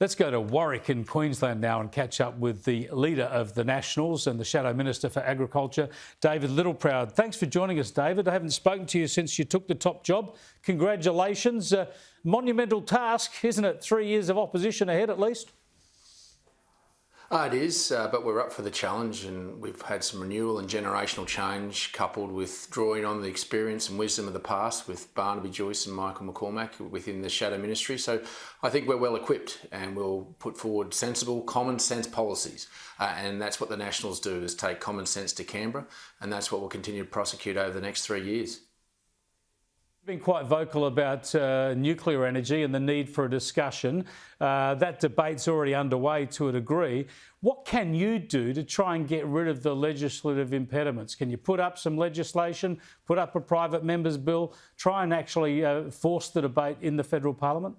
Let's go to Warwick in Queensland now and catch up with the leader of the Nationals and the Shadow Minister for Agriculture, David Littleproud. Thanks for joining us, David. I haven't spoken to you since you took the top job. Congratulations. Monumental task, isn't it? 3 years of opposition ahead at least. It is, but we're up for the challenge, and we've had some renewal and generational change coupled with drawing on the experience and wisdom of the past with Barnaby Joyce and Michael McCormack within the Shadow Ministry. So I think we're well equipped, and we'll put forward sensible, common sense policies. And that's what the Nationals do, is take common sense to Canberra, and that's what we'll continue to prosecute over the next 3 years. Been quite vocal about nuclear energy and the need for a discussion. That debate's already underway to a degree. What can you do to try and get rid of the legislative impediments? Can you put up some legislation, put up a private member's bill, try and actually force the debate in the federal parliament?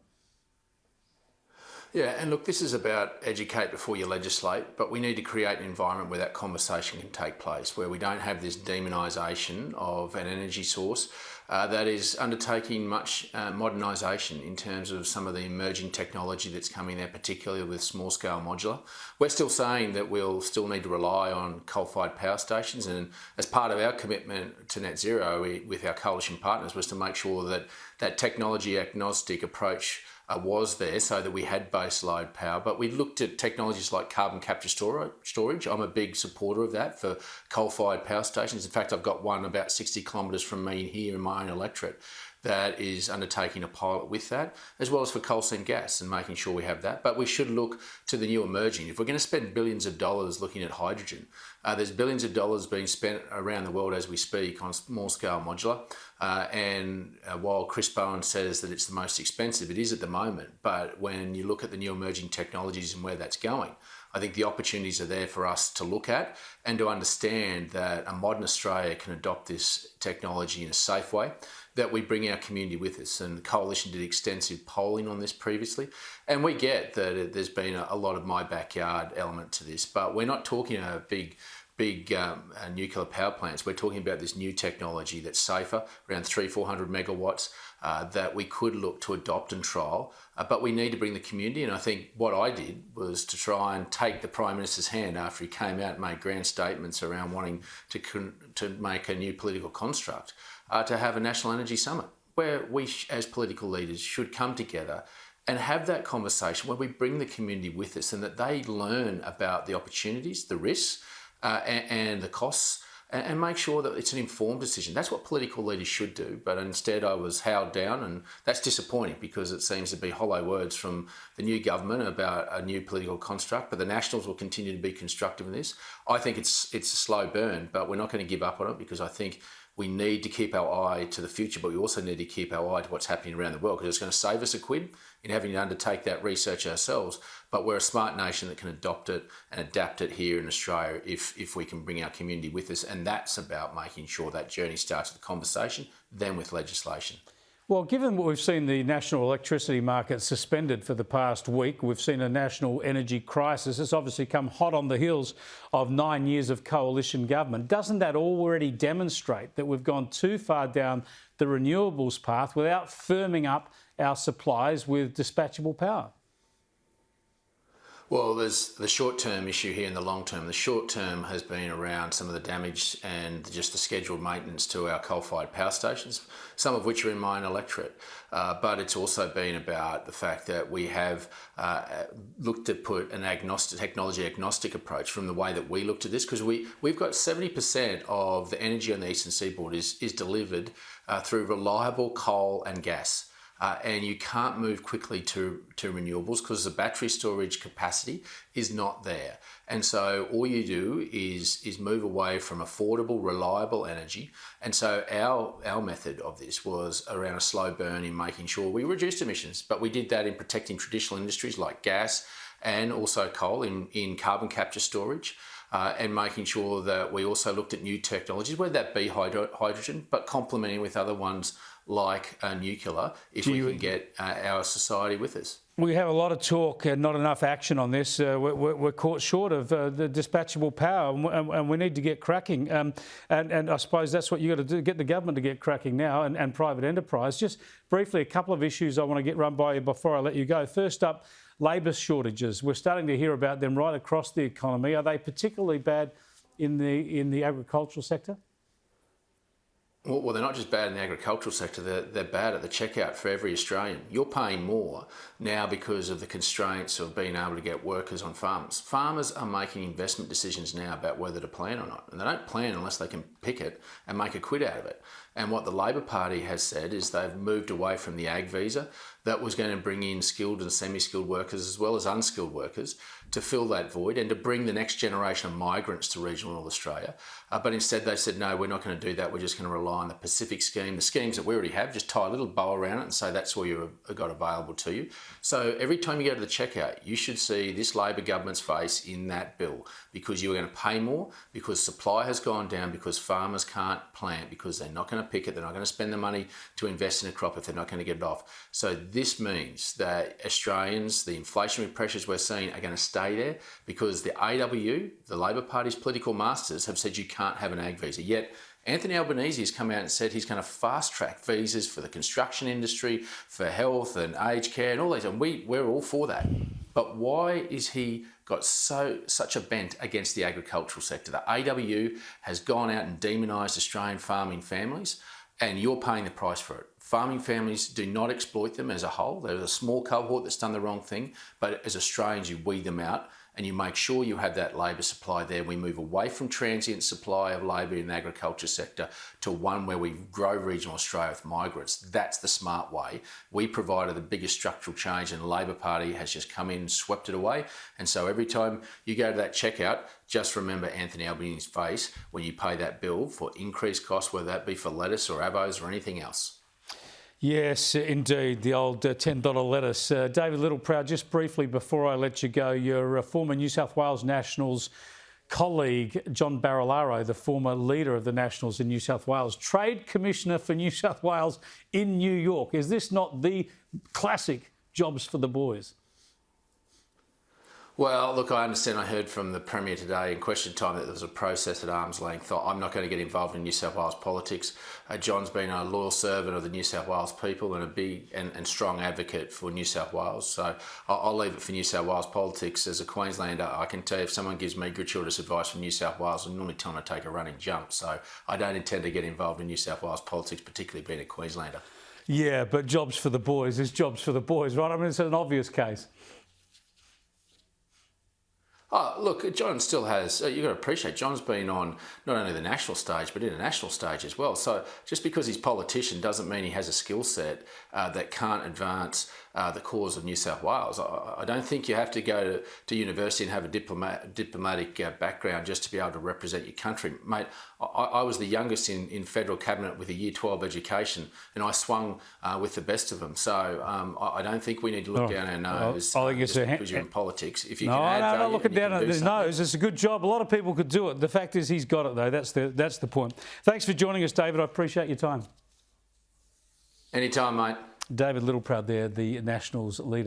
Yeah, and look, this is about educate before you legislate, but we need to create an environment where that conversation can take place, where we don't have this demonisation of an energy source that is undertaking much modernisation in terms of some of the emerging technology that's coming there, particularly with small-scale modular. We're still saying that we'll still need to rely on coal-fired power stations, and as part of our commitment to net zero with our coalition partners was to make sure that that technology agnostic approach was there so that we had baseload power, but we looked at technologies like carbon capture storage. I'm a big supporter of that for coal-fired power stations. In fact, I've got one about 60 kilometres from me here in my own electorate that is undertaking a pilot with that, as well as for coal seam gas and making sure we have that. But we should look to the new emerging. If we're going to spend billions of dollars looking at hydrogen, there's billions of dollars being spent around the world as we speak on small-scale modular. While Chris Bowen says that it's the most expensive, it is at the moment. But when you look at the new emerging technologies and where that's going, I think the opportunities are there for us to look at and to understand that a modern Australia can adopt this technology in a safe way, that we bring our community with us. And the Coalition did extensive polling on this previously. And we get that there's been a lot of my backyard element to this, but we're not talking a big nuclear power plants. We're talking about this new technology that's safer, around 300-400 megawatts, that we could look to adopt and trial. But we need to bring the community, and I think what I did was to try and take the Prime Minister's hand after he came out and made grand statements around wanting to make a new political construct, to have a National Energy Summit, where we as political leaders should come together and have that conversation where we bring the community with us and that they learn about the opportunities, the risks, and the costs, and make sure that it's an informed decision. That's what political leaders should do, but instead I was howled down, and that's disappointing because it seems to be hollow words from the new government about a new political construct, but the Nationals will continue to be constructive in this. I think it's a slow burn, but we're not going to give up on it because I think we need to keep our eye to the future, but we also need to keep our eye to what's happening around the world because it's going to save us a quid in having to undertake that research ourselves. But we're a smart nation that can adopt it and adapt it here in Australia if we can bring our community with us. And that's about making sure that journey starts with conversation, then with legislation. Well, given what we've seen the national electricity market suspended for the past week, we've seen a national energy crisis. It's obviously come hot on the heels of 9 years of coalition government. Doesn't that already demonstrate that we've gone too far down the renewables path without firming up our supplies with dispatchable power? Well, there's the short-term issue here and the long-term. The short-term has been around some of the damage and just the scheduled maintenance to our coal-fired power stations, some of which are in my own electorate. But it's also been about the fact that we have looked to put an technology-agnostic approach from the way that we looked at this, because we've got 70% of the energy on the eastern seaboard is delivered through reliable coal and gas. And you can't move quickly to renewables because the battery storage capacity is not there. And so all you do is move away from affordable, reliable energy. And so our method of this was around a slow burn in making sure we reduced emissions. But we did that in protecting traditional industries like gas and also coal in carbon capture storage. And making sure that we also looked at new technologies, whether that be hydrogen, but complementing with other ones like nuclear, if we can get our society with us. We have a lot of talk and not enough action on this. We're caught short of the dispatchable power, and we need to get cracking. And I suppose that's what you've got to do, get the government to get cracking now and private enterprise. Just briefly, a couple of issues I want to get run by you before I let you go. First up, labour shortages. We're starting to hear about them right across the economy. Are they particularly bad in the agricultural sector? Well, they're not just bad in the agricultural sector, they're bad at the checkout for every Australian. You're paying more now because of the constraints of being able to get workers on farms. Farmers are making investment decisions now about whether to plant or not, and they don't plant unless they can pick it and make a quid out of it. And what the Labor Party has said is they've moved away from the ag visa that was going to bring in skilled and semi-skilled workers as well as unskilled workers to fill that void and to bring the next generation of migrants to regional North Australia. But instead they said, no, we're not going to do that. We're just going to rely on the Pacific scheme, the schemes that we already have, just tie a little bow around it and say that's all you've got available to you. So every time you go to the checkout, you should see this Labor government's face in that bill, because you're going to pay more, because supply has gone down, because farmers can't plant, because they're not going to pick it, they're not going to spend the money to invest in a crop if they're not going to get it off. So this means that Australians, the inflationary pressures we're seeing are going to stay there because the AW, the Labor Party's political masters, have said you can't have an ag visa. Yet Anthony Albanese has come out and said he's going to fast track visas for the construction industry, for health and aged care and all these, and we're all for that. But why is he got such a bent against the agricultural sector? The AW has gone out and demonised Australian farming families, and you're paying the price for it. Farming families do not exploit them as a whole. There's a small cohort that's done the wrong thing, but as Australians, you weed them out and you make sure you have that labour supply there. We move away from transient supply of labour in the agriculture sector to one where we grow regional Australia with migrants. That's the smart way. We provided the biggest structural change and the Labor Party has just come in and swept it away. And so every time you go to that checkout, just remember Anthony Albanese's face when you pay that bill for increased costs, whether that be for lettuce or avos or anything else. Yes, indeed, the old $10 lettuce. David Littleproud, just briefly before I let you go, your former New South Wales Nationals colleague, John Barilaro, the former leader of the Nationals in New South Wales, Trade Commissioner for New South Wales in New York. Is this not the classic jobs for the boys? Well, look, I understand. I heard from the Premier today in question time that there was a process at arm's length. I'm not going to get involved in New South Wales politics. John's been a loyal servant of the New South Wales people and a big and strong advocate for New South Wales. So I'll leave it for New South Wales politics. As a Queenslander, I can tell you if someone gives me gratuitous advice from New South Wales, I normally tell them to take a running jump. So I don't intend to get involved in New South Wales politics, particularly being a Queenslander. Yeah, but jobs for the boys is jobs for the boys, right? I mean, it's an obvious case. Oh, look, John still has, you've got to appreciate, John's been on not only the national stage, but international stage as well. So just because he's a politician doesn't mean he has a skill set that can't advance the cause of New South Wales. I don't think you have to go to university and have a diplomatic background just to be able to represent your country. Mate, I was the youngest in federal cabinet with a year 12 education, and I swung with the best of them. So I don't think we need to look down our nose just because you're in politics. If you can add value, not looking down at his nose. It's a good job. A lot of people could do it. The fact is he's got it, though. That's the point. Thanks for joining us, David. I appreciate your time. Anytime, mate. David Littleproud there, the Nationals leader.